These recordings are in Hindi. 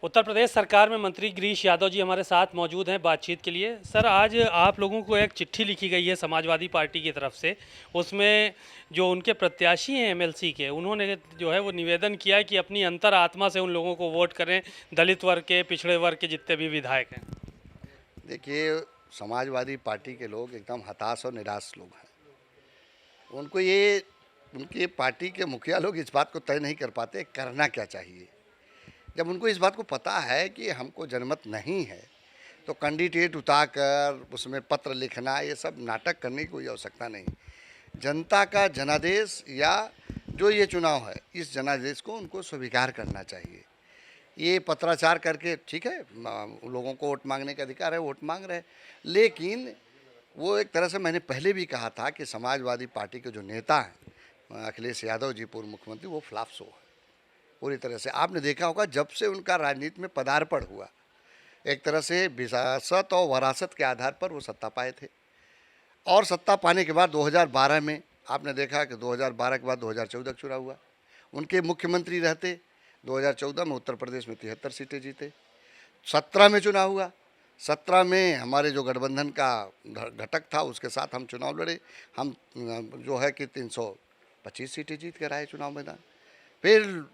उत्तर प्रदेश सरकार में मंत्री गिरीश यादव जी हमारे साथ मौजूद हैं बातचीत के लिए। सर, आज आप लोगों को एक चिट्ठी लिखी गई है समाजवादी पार्टी की तरफ से। उसमें जो उनके प्रत्याशी हैं एमएलसी के, उन्होंने जो है वो निवेदन किया है कि अपनी अंतर आत्मा से उन लोगों को वोट करें, दलित वर्ग के, पिछड़े वर्ग के जितने भी विधायक हैं। देखिए, समाजवादी पार्टी के लोग एकदम हताश और निराश लोग हैं। उनको ये उनकी पार्टी के मुखिया लोग इस बात को तय नहीं कर पाते करना क्या चाहिए। जब उनको इस बात को पता है कि हमको जनमत नहीं है, तो कैंडिडेट उतारकर उसमें पत्र लिखना, ये सब नाटक करने की कोई आवश्यकता नहीं। जनता का जनादेश या जो ये चुनाव है, इस जनादेश को उनको स्वीकार करना चाहिए। ये पत्राचार करके ठीक है, लोगों को वोट मांगने का अधिकार है, वोट मांग रहे हैं, लेकिन वो एक तरह से मैंने पहले भी कहा था कि समाजवादी पार्टी के जो नेता हैं अखिलेश यादव जी, पूर्व मुख्यमंत्री, वो फ्लॉप शो है पूरी तरह से। आपने देखा होगा जब से उनका राजनीति में पदार्पण हुआ, एक तरह से विरासत और वरासत के आधार पर वो सत्ता पाए थे, और सत्ता पाने के बाद 2012 में आपने देखा कि 2012 के बाद 2014 का चुनाव हुआ। उनके मुख्यमंत्री रहते 2014 में उत्तर प्रदेश में 73 सीटें जीते। 17 में चुनाव हुआ, 17 में हमारे जो गठबंधन का घटक था उसके साथ हम चुनाव लड़े। हम जो है कि 325 सीटें जीत कर आए चुनाव मैदान। फिर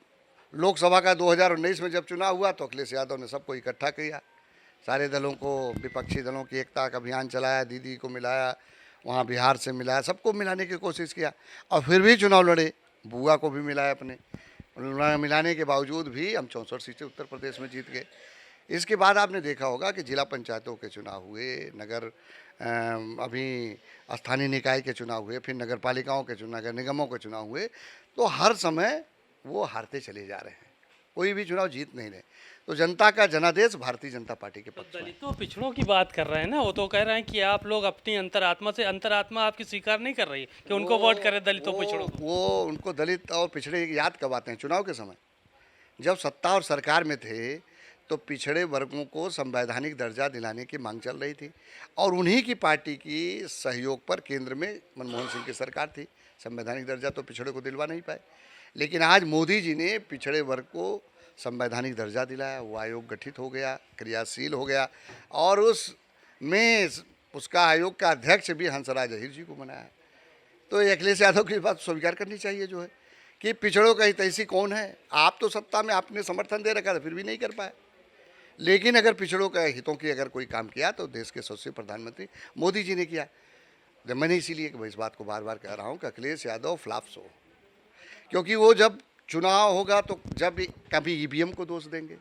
लोकसभा का 2019 में जब चुनाव हुआ तो अखिलेश यादव ने सबको इकट्ठा किया, सारे दलों को, विपक्षी दलों की एकता का अभियान चलाया, दीदी को मिलाया, वहाँ बिहार से मिलाया, सबको मिलाने की कोशिश किया, और फिर भी चुनाव लड़े। बुआ को भी मिलाया अपने, मिलाने के बावजूद भी हम 64 सीटें उत्तर प्रदेश में जीत गए। इसके बाद आपने देखा होगा कि जिला पंचायतों के चुनाव हुए, अभी स्थानीय निकाय के चुनाव हुए, फिर नगर पालिकाओं के चुनाव, नगर निगमों के चुनाव हुए, तो हर समय वो हारते चले जा रहे हैं, कोई भी चुनाव जीत नहीं रहे। तो जनता का जनादेश भारतीय जनता पार्टी के पक्ष में। दलितों पिछड़ों की बात कर रहे हैं ना, वो तो कह रहे हैं कि आप लोग अपनी अंतरात्मा से, अंतरात्मा आपकी स्वीकार नहीं कर रही कि उनको वोट करें, दलितों पिछड़ों को। वो उनको दलित और पिछड़े याद कब आते हैं? चुनाव के समय, जब सत्ता और सरकार में थे तो पिछड़े वर्गों को संवैधानिक दर्जा दिलाने की मांग चल रही थी, और उन्हीं की पार्टी की सहयोग पर केंद्र में मनमोहन सिंह की सरकार थी। संवैधानिक दर्जा तो पिछड़े को दिलवा नहीं पाए, लेकिन आज मोदी जी ने पिछड़े वर्ग को संवैधानिक दर्जा दिलाया, वो आयोग गठित हो गया, क्रियाशील हो गया, और उसका आयोग का अध्यक्ष भी हंसराज अहीर जी को बनाया। तो ये अखिलेश यादव की बात स्वीकार करनी चाहिए जो है कि पिछड़ों का हितैषी कौन है। आप तो सत्ता में आपने समर्थन दे रखा था, फिर भी नहीं कर पाए, लेकिन अगर पिछड़ों के हितों की अगर कोई काम किया तो देश के यशस्वी प्रधानमंत्री मोदी जी ने किया। जब मैंने इसीलिए मैं इस बात को बार बार कह रहा हूँ कि अखिलेश यादव फ्लॉप शो, क्योंकि वो जब चुनाव होगा तो जब कभी ईवीएम को दोष देंगे,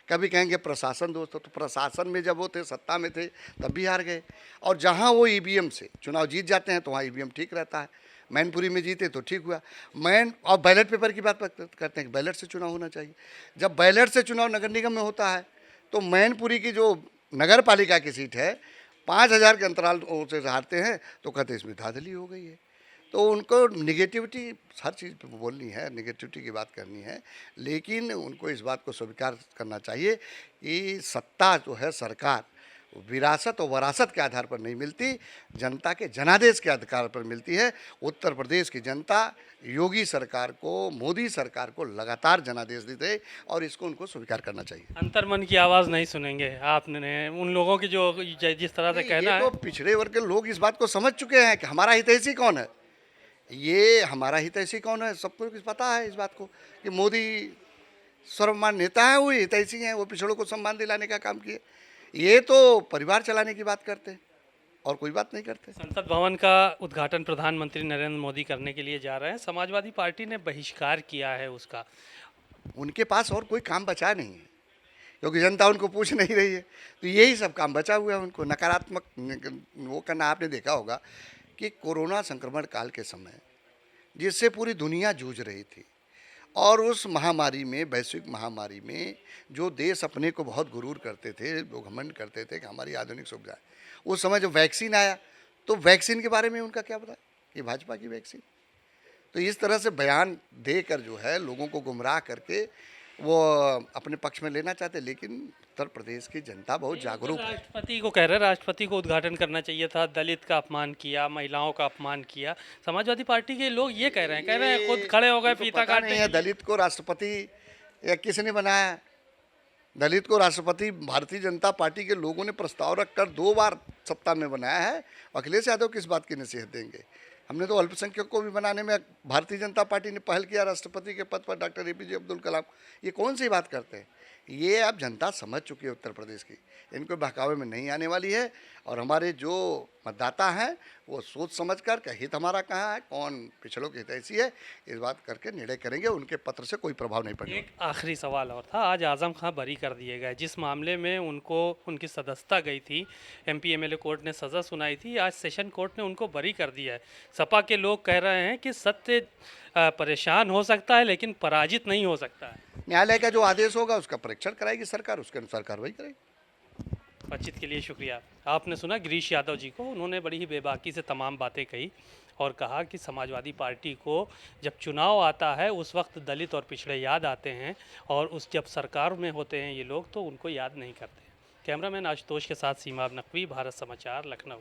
कभी कहेंगे प्रशासन दोष, तो प्रशासन में जब वो थे, सत्ता में थे, तब भी हार गए। और जहाँ वो ईवीएम से चुनाव जीत जाते हैं तो वहाँ ईवीएम ठीक रहता है। मैनपुरी में जीते तो ठीक हुआ। और बैलेट पेपर की बात करते हैं कि बैलेट से चुनाव होना चाहिए। जब बैलेट से चुनाव नगर निगम में होता है तो मैनपुरी की जो नगर पालिका की सीट है, 5000 के अंतराल से हारते हैं, तो कहते इसमें धांधली हो गई है। तो उनको निगेटिविटी हर चीज़ पे बोलनी है, निगेटिविटी की बात करनी है, लेकिन उनको इस बात को स्वीकार करना चाहिए कि सत्ता जो है सरकार विरासत और वरासत के आधार पर नहीं मिलती, जनता के जनादेश के आधार पर मिलती है। उत्तर प्रदेश की जनता योगी सरकार को, मोदी सरकार को लगातार जनादेश देते है, और इसको उनको स्वीकार करना चाहिए। अंतर्मन की आवाज़ नहीं सुनेंगे आपने उन लोगों की जो जिस तरह से कहना ये तो है। पिछड़े वर्ग के लोग इस बात को समझ चुके हैं कि हमारा हितैषी कौन है। ये हमारा हितैषी कौन है, सबको पता है इस बात को कि मोदी सर्वमान्य नेता है, वो हितैषी हैं, वो पिछड़ों को सम्मान दिलाने का काम किए। ये तो परिवार चलाने की बात करते हैं और कोई बात नहीं करते। संसद भवन का उद्घाटन प्रधानमंत्री नरेंद्र मोदी करने के लिए जा रहे हैं, समाजवादी पार्टी ने बहिष्कार किया है उसका। उनके पास और कोई काम बचा नहीं है, क्योंकि जनता उनको पूछ नहीं रही है, तो यही सब काम बचा हुआ है उनको नकारात्मक वो करना। आपने देखा होगा कि कोरोना संक्रमण काल के समय जिससे पूरी दुनिया जूझ रही थी, और उस महामारी में, वैश्विक महामारी में, जो देश अपने को बहुत गुरूर करते थे, वो घमंड करते थे कि हमारी आधुनिक सुविधा है, उस समय जब वैक्सीन आया तो वैक्सीन के बारे में उनका क्या पता कि भाजपा की वैक्सीन। तो इस तरह से बयान देकर जो है लोगों को गुमराह करके वो अपने पक्ष में लेना चाहते, लेकिन उत्तर प्रदेश की जनता बहुत जागरूक है। राष्ट्रपति को कह रहे हैं, राष्ट्रपति को उद्घाटन करना चाहिए था, दलित का अपमान किया, महिलाओं का अपमान किया। समाजवादी पार्टी के लोग ये कह रहे हैं खुद खड़े हो गए उनको फीता पता नहीं काटने है के लिए। दलित को राष्ट्रपति या किसने बनाया। दलित को राष्ट्रपति भारतीय जनता पार्टी के लोगों ने प्रस्ताव रखकर 2 बार सत्ता में बनाया है। अखिलेश यादव किस बात की नसीहत देंगे? हमने तो अल्पसंख्यक को भी बनाने में भारतीय जनता पार्टी ने पहल किया, राष्ट्रपति के पद पर डॉक्टर APJ अब्दुल कलाम। ये कौन सी बात करते हैं? ये अब जनता समझ चुकी है उत्तर प्रदेश की, इनको बहकावे में नहीं आने वाली है। और हमारे जो मतदाता हैं वो सोच समझ कर कि हित हमारा कहाँ है, कौन पिछड़ों की हितैषी है, इस बात करके निर्णय करेंगे। उनके पत्र से कोई प्रभाव नहीं पड़ेगा। एक आखिरी सवाल और था, आज आज़म खां बरी कर दिए गए, जिस मामले में उनको उनकी सदस्यता गई थी, MP MLA कोर्ट ने सज़ा सुनाई थी, आज सेशन कोर्ट ने उनको बरी कर दिया है। सपा के लोग कह रहे हैं कि सत्य परेशान हो सकता है लेकिन पराजित नहीं हो सकता है। न्यायालय का जो आदेश होगा उसका परीक्षण कराएगी सरकार, उसके अनुसार कार्रवाई करेगी। बातचीत के लिए शुक्रिया। आपने सुना गिरीश यादव जी को, उन्होंने बड़ी ही बेबाकी से तमाम बातें कही और कहा कि समाजवादी पार्टी को जब चुनाव आता है उस वक्त दलित और पिछड़े याद आते हैं, और उस जब सरकार में होते हैं ये लोग तो उनको याद नहीं करते। कैमरामैन आशुतोष के साथ सीमा नकवी, भारत समाचार, लखनऊ।